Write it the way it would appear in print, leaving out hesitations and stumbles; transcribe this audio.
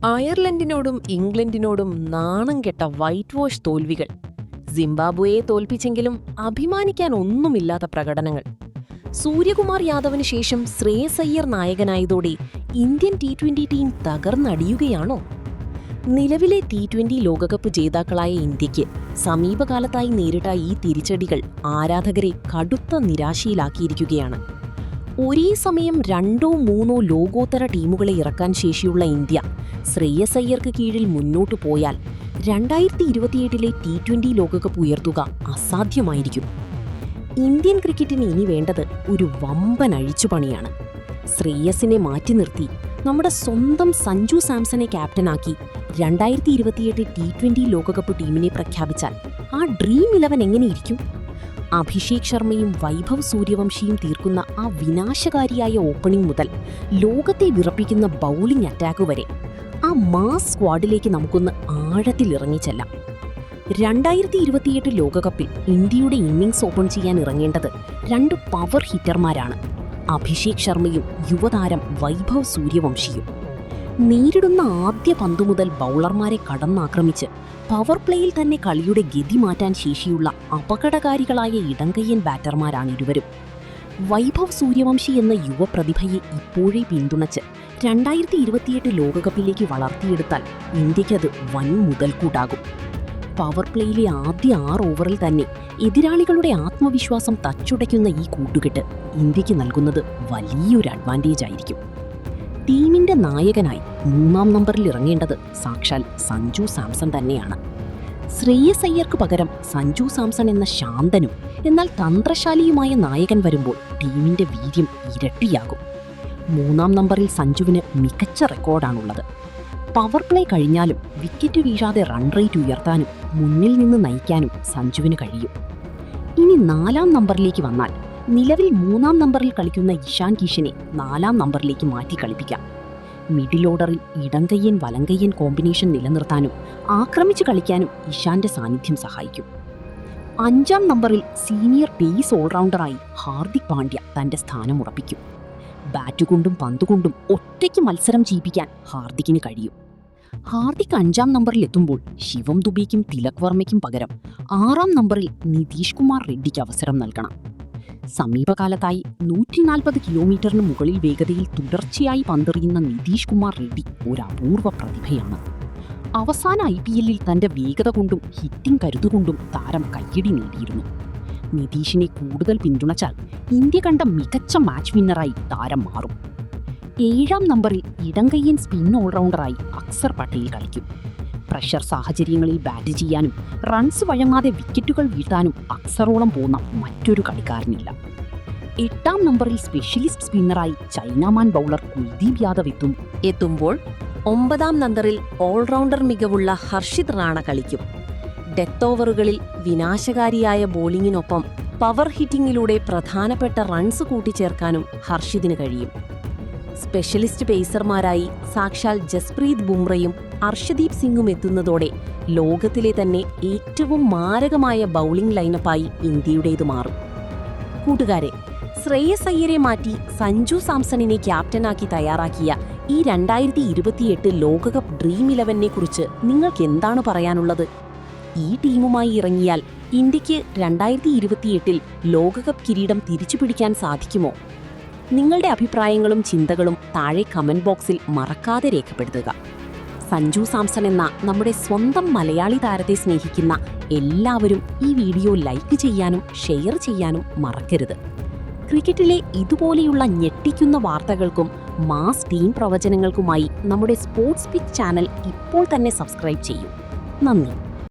അയർലൻഡിനോടും ഇംഗ്ലണ്ടിനോടും നാണം കെട്ട white wash തോൽവികൾ. സിംബാബ്വേയെ തോൽപ്പിച്ചെങ്കിലും അഭിമാനിക്കാൻ ഒന്നുമില്ലാത്ത പ്രകടനങ്ങൾ. സൂര്യകുമാർ യാദവിന് ശേഷം ശ്രേയസ് അയ്യർ നായകനായതോടെ ഇന്ത്യൻ T20 ടീം തകർന്നടിയുകയാണോ? നിലവിലെ T20 ലോകകപ്പ് ജേതാക്കളായ ഇന്ത്യയ്ക്ക് സമീപകാലത്തായി നേരിട്ട ഈ തിരിച്ചടികൾ ആരാധകരെ കടുത്ത നിരാശയിലാക്കിയിരിക്കുകയാണ്. ഒരേ സമയം 2-3 ലോകോത്തര ടീമുകളെ ഇറക്കാൻ ശേഷിയുള്ള ഇന്ത്യ ശ്രേയസ് അയ്യർക്ക് കീഴിൽ മുന്നോട്ടു പോയാൽ 2028 T20 ലോകകപ്പ് ഉയർത്തുക അസാധ്യമായിരിക്കും. ഇന്ത്യൻ ക്രിക്കറ്റിന് ഇനി വേണ്ടത് ഒരു വമ്പൻ അഴിച്ചുപണിയാണ്. ശ്രേയസിനെ മാറ്റി നിർത്തി നമ്മുടെ സ്വന്തം സഞ്ജു സാംസനെ ക്യാപ്റ്റനാക്കി 2028 T20 ലോകകപ്പ് ടീമിനെ പ്രഖ്യാപിച്ചാൽ ആ ഡ്രീം 11 എങ്ങനെയിരിക്കും? അഭിഷേക് ശർമ്മയും വൈഭവ് സൂര്യവംശിയും തീർക്കുന്ന ആ വിനാശകാരിയായ ഓപ്പണിംഗ് മുതൽ ലോകത്തെ വിറപ്പിക്കുന്ന ബൗളിംഗ് അറ്റാക്ക് വരെ ആ മാസ് സ്ക്വാഡിലേക്ക് നമുക്കൊന്ന് ആഴത്തിലിറങ്ങിച്ചെല്ലാം. 2028 ലോകകപ്പിൽ ഇന്ത്യയുടെ ഇന്നിംഗ്സ് ഓപ്പൺ ചെയ്യാൻ ഇറങ്ങേണ്ടത് 2 പവർ ഹിറ്റർമാരാണ്, അഭിഷേക് ശർമ്മയും യുവതാരം വൈഭവ് സൂര്യവംശിയും. നേരിടുന്ന ആദ്യ പന്തു മുതൽ ബൗളർമാരെ കടന്നാക്രമിച്ച് പവർ പ്ലേയിൽ തന്നെ കളിയുടെ ഗതി മാറ്റാൻ ശേഷിയുള്ള അപകടകാരികളായ ഇടംകയ്യൻ ബാറ്റർമാരാണ് ഇരുവരും. വൈഭവ് സൂര്യവംശി എന്ന യുവപ്രതിഭയെ ഇപ്പോഴേ പിന്തുണച്ച് 2028 ലോകകപ്പിലേക്ക് വളർത്തിയെടുത്താൽ ഇന്ത്യക്കത് വൻ മുതൽക്കൂട്ടാകും. പവർ പ്ലേയിലെ ആദ്യ 6 ഓവറിൽ തന്നെ എതിരാളികളുടെ ആത്മവിശ്വാസം തച്ചുടയ്ക്കുന്ന ഈ കൂട്ടുകെട്ട് ഇന്ത്യക്ക് നൽകുന്നത് വലിയൊരു അഡ്വാൻറ്റേജ് ആയിരിക്കും. ടീമിന്റെ നായകനായി 3-ാം നമ്പറിൽ ഇറങ്ങേണ്ടത് സാക്ഷാൽ സഞ്ജു സാംസൺ തന്നെയാണ്. ശ്രേയസ് അയ്യർക്ക് പകരം സഞ്ജു സാംസൺ എന്ന ശാന്തനും എന്നാൽ തന്ത്രശാലിയുമായ നായകൻ വരുമ്പോൾ ടീമിന്റെ വീര്യം ഇരട്ടിയാകും. 3-ാം നമ്പറിൽ സഞ്ജുവിന് മികച്ച റെക്കോർഡാണുള്ളത്. പവർ പ്ലേ കഴിഞ്ഞാലും വിക്കറ്റ് വീഴാതെ റൺ റേറ്റ് ഉയർത്താനും മുന്നിൽ നിന്ന് നയിക്കാനും സഞ്ജുവിന് കഴിയും. ഇനി 4-ാം നമ്പറിലേക്ക് വന്നാൽ നിലവിൽ 3-ാം നമ്പറിൽ കളിക്കുന്ന ഇഷാൻ കിഷനെ 4-ാം നമ്പറിലേക്ക് മാറ്റി കളിപ്പിക്കാം. മിഡിൽ ഓർഡറിൽ ഇടംകയ്യൻ വലങ്കയ്യൻ കോമ്പിനേഷൻ നിലനിർത്താനും ആക്രമിച്ച് കളിക്കാനും ഇഷാന്റെ സാന്നിധ്യം സഹായിക്കും. 5-ാം നമ്പറിൽ സീനിയർ പേസ് ഓൾറൗണ്ടറായി ഹാർദിക് പാണ്ഡ്യ തന്റെ സ്ഥാനം ഉറപ്പിക്കും. ബാറ്റുകൊണ്ടും പന്തുകൊണ്ടും ഒറ്റയ്ക്ക് മത്സരം ചെയ്യിപ്പിക്കാൻ ഹാർദിക്കിന് കഴിയും. ഹാർദിക് 5-ാം നമ്പറിൽ എത്തുമ്പോൾ ശിവം ദുബെയ്ക്കും തിലക് വർമ്മയ്ക്കും പകരം 6-ാം നമ്പറിൽ നിതീഷ് കുമാർ റെഡ്ഡിക്ക് അവസരം നൽകണം. സമീപകാലത്തായി 140 കിലോമീറ്ററിന് മുകളിൽ വേഗതയിൽ തുടർച്ചയായി പന്തെറിയുന്ന നിതീഷ് കുമാർ റെഡ്ഡി ഒരു അപൂർവ പ്രതിഭയാണ്. അവസാന IPL-ൽ തന്റെ വേഗത കൊണ്ടും ഹിറ്റിംഗ് കരുതുകൊണ്ടും താരം കയ്യടി നേടിയിരുന്നു. നിതീഷിനെ കൂടുതൽ പിന്തുണച്ചാൽ ഇന്ത്യ കണ്ട മികച്ച മാച്ച് വിന്നറായി താരം മാറും. 7-ാം നമ്പറിൽ ഇടംകയ്യൻ സ്പിൻ ഓൾറൗണ്ടറായി അക്സർ പട്ടേൽ കളിക്കും. പ്രഷർ സാഹചര്യങ്ങളിൽ ബാറ്റ് ചെയ്യാനും റൺസ് വഴങ്ങാതെ വിക്കറ്റുകൾ വീഴ്ത്താനും അക്സറോളം പോകുന്ന മറ്റൊരു കളിക്കാരനില്ല. 8-ാം നമ്പറിൽ സ്പെഷ്യലിസ്റ്റ് സ്പിന്നറായി ചൈനാമാൻ ബൗളർ കുൽദീപ് യാദവ് എത്തുമ്പോൾ 9-ാം നമ്പറിൽ ഓൾറൗണ്ടർ മികവുള്ള ഹർഷിത് റാണ കളിക്കും. ഡെത്ത് ഓവറുകളിൽ വിനാശകാരിയായ ബോളിങ്ങിനൊപ്പം പവർ ഹിറ്റിംഗിലൂടെ പ്രധാനപ്പെട്ട റൺസ് കൂട്ടിച്ചേർക്കാനും ഹർഷിതിന് കഴിയും. സ്പെഷ്യലിസ്റ്റ് പേസർമാരായി സാക്ഷാൽ ജസ്പ്രീത് ബുംറയും അർഷദീപ് സിംഗും എത്തുന്നതോടെ ലോകത്തിലെ തന്നെ ഏറ്റവും മാരകമായ ബൗളിംഗ് ലൈനപ്പായി ഇന്ത്യയുടേത് മാറും. കൂട്ടുകാരെ, ശ്രേയസ് അയ്യരെ മാറ്റി സഞ്ജു സാംസണിനെ ക്യാപ്റ്റനാക്കി തയ്യാറാക്കിയ ഈ 2028 ലോകകപ്പ് ഡ്രീം 11നെ കുറിച്ച് നിങ്ങൾക്ക് എന്താണ് പറയാനുള്ളത്? ഈ ടീമുമായി ഇറങ്ങിയാൽ ഇന്ത്യക്ക് 2028 ലോകകപ്പ് കിരീടം തിരിച്ചുപിടിക്കാൻ സാധിക്കുമോ? നിങ്ങളുടെ അഭിപ്രായങ്ങളും ചിന്തകളും താഴെ കമന്റ് ബോക്സിൽ മറക്കാതെ രേഖപ്പെടുത്തുക. സഞ്ജു സാംസൺ എന്ന നമ്മുടെ സ്വന്തം മലയാളി താരത്തെ സ്നേഹിക്കുന്ന എല്ലാവരും ഈ വീഡിയോ ലൈക്ക് ചെയ്യാനും ഷെയർ ചെയ്യാനും മറക്കരുത്. ക്രിക്കറ്റിലെ ഇതുപോലെയുള്ള ഞെട്ടിക്കുന്ന വാർത്തകൾക്കും മാസ് ടീം പ്രവചനങ്ങൾക്കുമായി നമ്മുടെ സ്പോർട്സ് പിച്ച് ചാനൽ ഇപ്പോൾ തന്നെ സബ്സ്ക്രൈബ് ചെയ്യൂ. നന്ദി.